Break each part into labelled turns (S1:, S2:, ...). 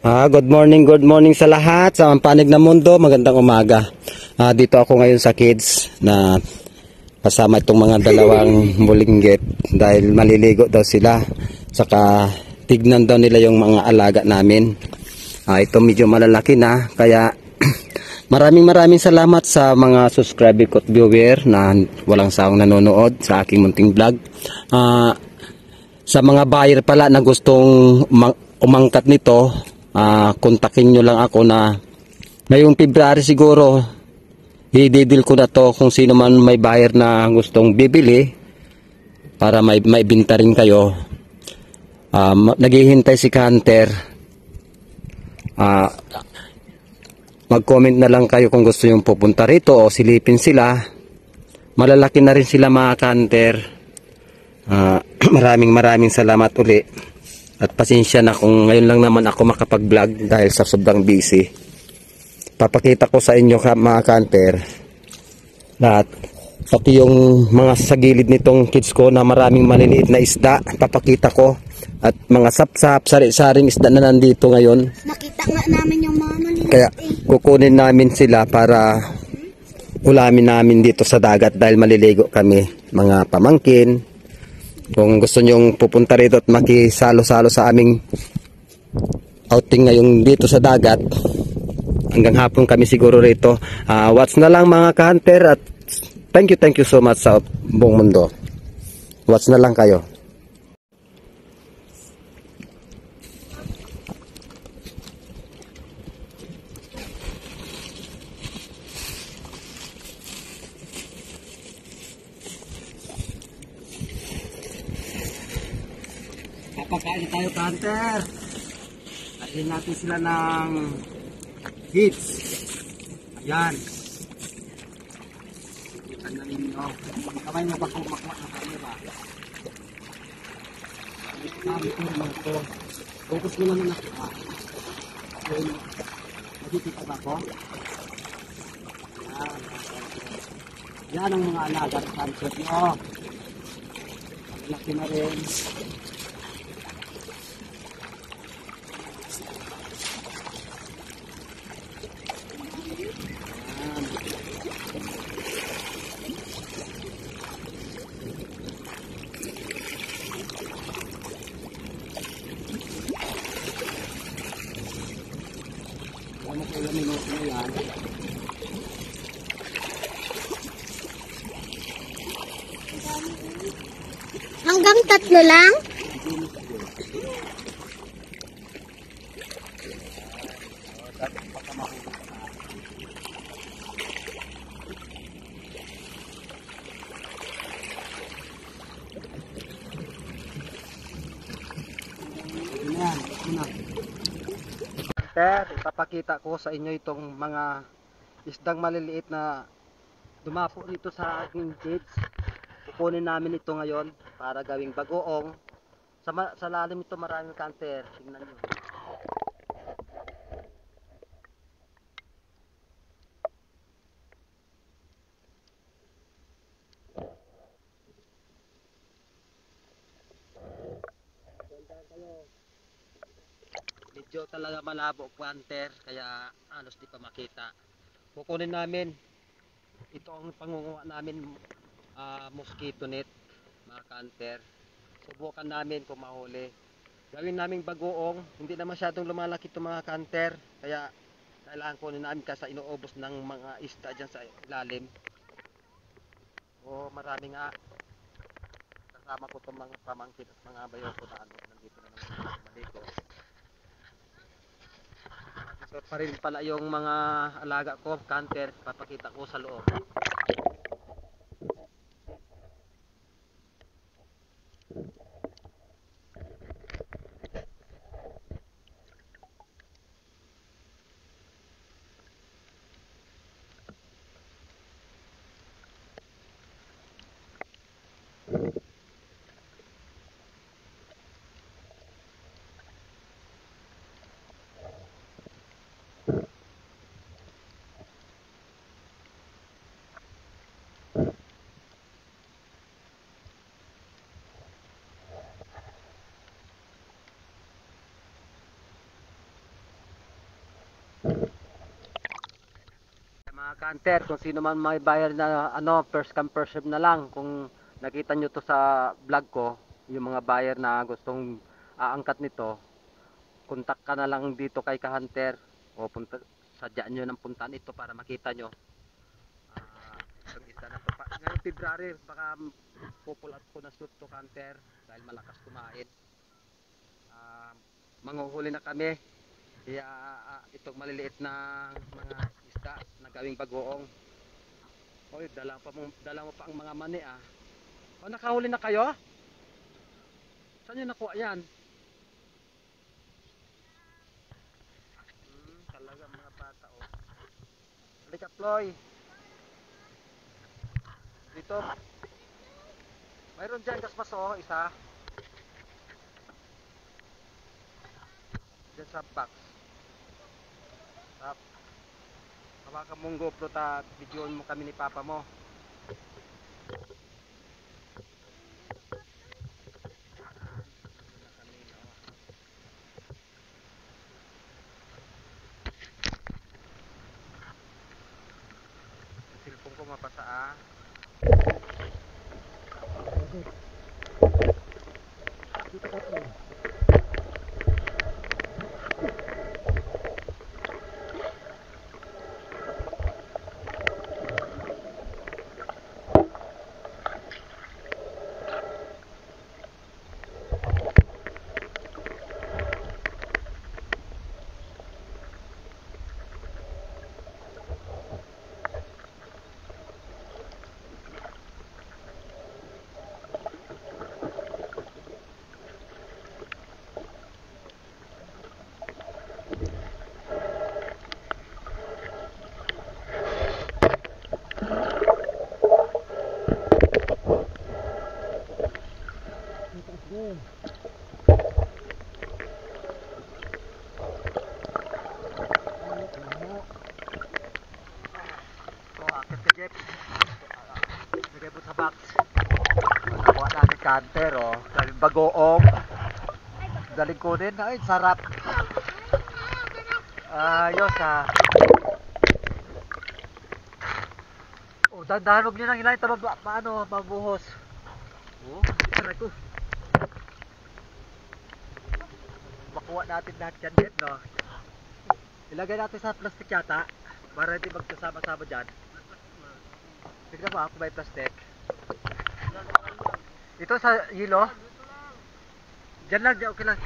S1: Good morning sa lahat sa panig na mundo. Magandang umaga. Dito ako ngayon sa kids na kasama itong mga dalawang bulinggit dahil maliligo daw sila. Saka tignan daw nila yung mga alaga namin. Ito medyo malalaki na kaya maraming salamat sa mga subscriber ko at viewer na walang sawang nanonood sa aking munting vlog. Sa mga buyer pala na gustong umangkat nito, kontakin nyo lang ako na ngayong February siguro i-deal ko na to kung sino man may buyer na gustong bibili para may binta rin kayo. Naghihintay si Hunter. Mag-comment na lang kayo kung gusto yung pupunta rito o silipin sila. Malalaki na rin sila mga Hunter. Maraming salamat uli. At pasensya na kung ngayon lang naman ako makapag-vlog dahil sa sobrang busy. Papakita ko sa inyo mga Hunter lahat. Pati yung mga sa gilid nitong kids ko na maraming maliliit na isda. Papakita ko. At mga sapsap, sari-saring isda na nandito ngayon.
S2: Nakita nga namin yung mga maliliit.
S1: Kaya kukunin namin sila para ulamin namin dito sa dagat dahil maliligo kami mga pamangkin. Kung gusto nyong pupunta rito at makisalo-salo sa aming outing ngayong dito sa dagat, hanggang hapon kami siguro rito. Watch na lang mga ka-hunter at thank you so much sa buong mundo. Watch na lang kayo. Pagkain tayo Hunter. Kain natin sila ng hits. Ayan. Kita na ninyo. Kamay mo ba kung makuha na camera? Focus mo naman ako. Nakikita ba ko? Ayan. Yan ang mga alaga ng Hunter nyo. Laki na rin.
S2: Hanggang 3 lang?
S1: Ipapakita ko sa inyo itong mga isdang maliliit na dumapo dito sa aking kids. Kukunin namin ito ngayon para gawing bagoong. Sa lalim ito maraming Hunter. Tingnan nyo. Medyo talaga malabo Hunter kaya halos di pa makita. Kukunin namin. Ito ang pangunguha namin, mosquito net mga Hunter. Subukan namin kung mahuli. Gawin naming bagoong. Hindi na masyadong lumalaki itong mga Hunter. Kaya kailangan kunin namin kasi inuubos ng mga isda dyan sa ilalim. Marami nga. Kasama ko itong mga pamangkin at mga bayo ko na nandito na naman maligo. So pa rin pala yung mga alaga ko, Hunter, papakita ko sa loob. Mga kanter, kung sino man may bayar na first come first serve na lang. Kung nakita nyo to sa vlog ko, yung mga buyer na gustong aangkat nito, kontak ka na lang dito kay Ka-Hunter o punta, sadyaan nyo ng puntaan ito para makita nyo. Itong isda na to. Ngayong February, baka pupulat ko na shoot to Ka-Hunter dahil malakas kumain. Manguhuli na kami. Kaya itong maliliit na mga isda na gawing bagoong. Oy, dala mo pa ang mga mani ah. O, nakahuli na kayo? Saan nyo nakuha yan? Talaga mga bata oh. Halika Ploy. Dito. Mayroon dyan kasmas oh, isa. Dyan sa box. Tap. Hawakan mong GoPro ta, videoon mo kami ni Papa mo. Cellphone ko mapasa ah. Dito ka po. Jeep. Lagay po sa box. Nakuha natin Ka-Hunter oh. Daming bagoong. Daling kunin. Ay, sarap. Ayos ah. Oh, dahan-dahan huwag nyo nang ilahin. Paano, mabuhos. Oh, aray ko. Makuha natin lahat yan din, no? Ilagay natin sa plastic yata. Para hindi magkasama-sama dyan. Tignan mo ako may plastic. Ito sa hilo. Diyan lang, okay lang.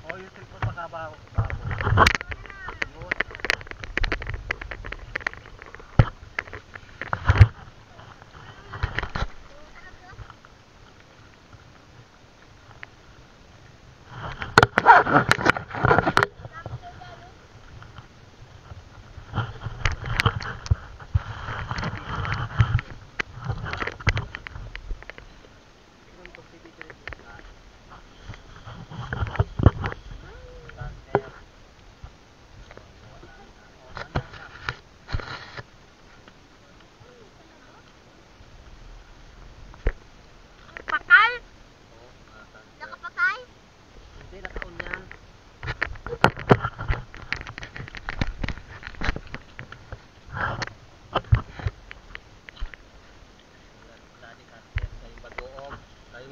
S1: Oh, yung cellphone makabaho.
S2: Pakal? Nakapatay?
S1: Hindi, nakaon yan.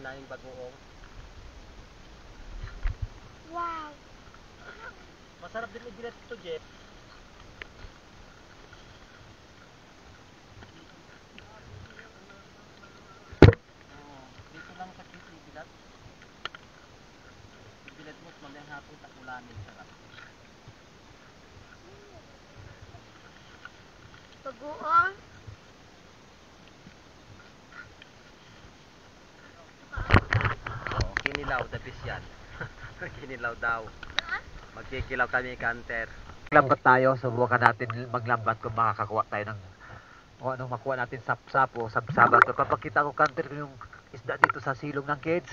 S1: Tayong bagoong.
S2: Wow.
S1: Masarap din i-billet ito, Jeff. Dito lang sa kitty bilat. Bilat mo, mamayang hapon sa ulamin. Sarap.
S2: Bagoong.
S1: Kinilaw, the best yan. Kinilaw daw. Magkikilaw kami, Ka-Hunter. Maglambat tayo, subukan natin maglambat kung makakakuha tayo ng o anong makuha natin sap-sapo, sab-sabat. Papakita ko, Ka-Hunter, yung isda dito sa silong ng kids.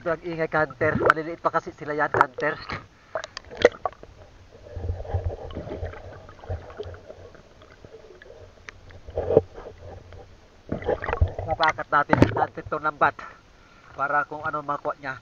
S3: Grabe ang ingay, Kanter. Maliliit pa kasi sila yan, Kanter. Napakat natin, Kanter, itong lambat. Para kung ano makuha niya.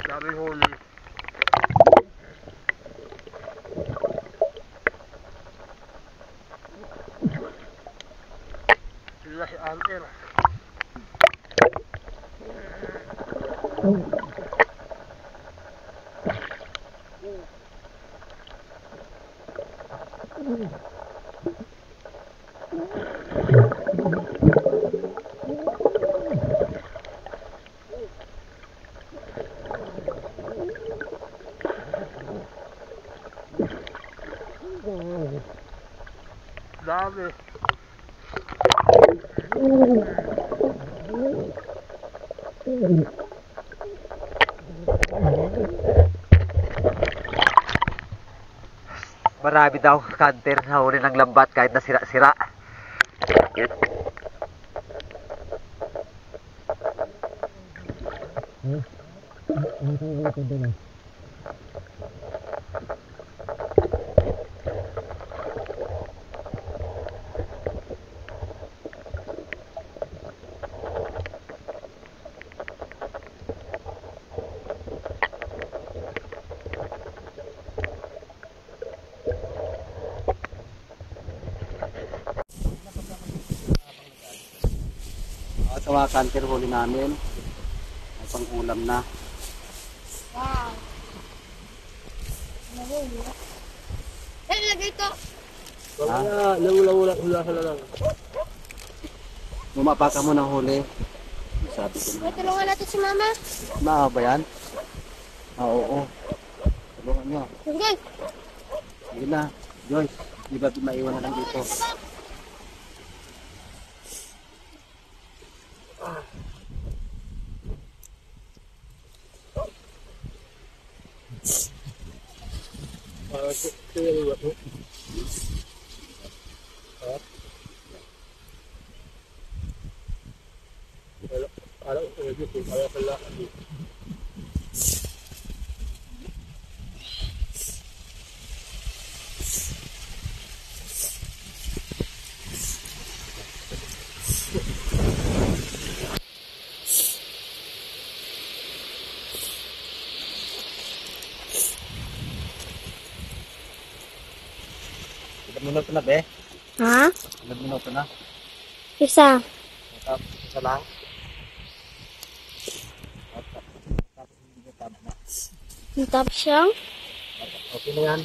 S3: Dami huli. Sila si Alter. Dami. Marami daw, Kanter, nahuli ng lambat kahit na sira-sira.
S1: Sa mga Kanter, huli namin. May pang-ulam na.
S2: Wow. Nahuli. Eh, lagay ito.
S3: Wala ka lang.
S1: Bumapa ka mo ng huli. Sabi ko
S2: May tulungan natin si Mama.
S1: na ba yan? Oo. Tulungan nyo.
S2: Sige.
S1: Sige na. Joyce, di ba maiwan na lang dito? Ilang minuto na, be?
S2: Ha?
S1: Ilang minuto na?
S2: Isa.
S1: Isa lang? Tapos hindi tama na.
S2: Tapos siyang.
S1: Okay na yan.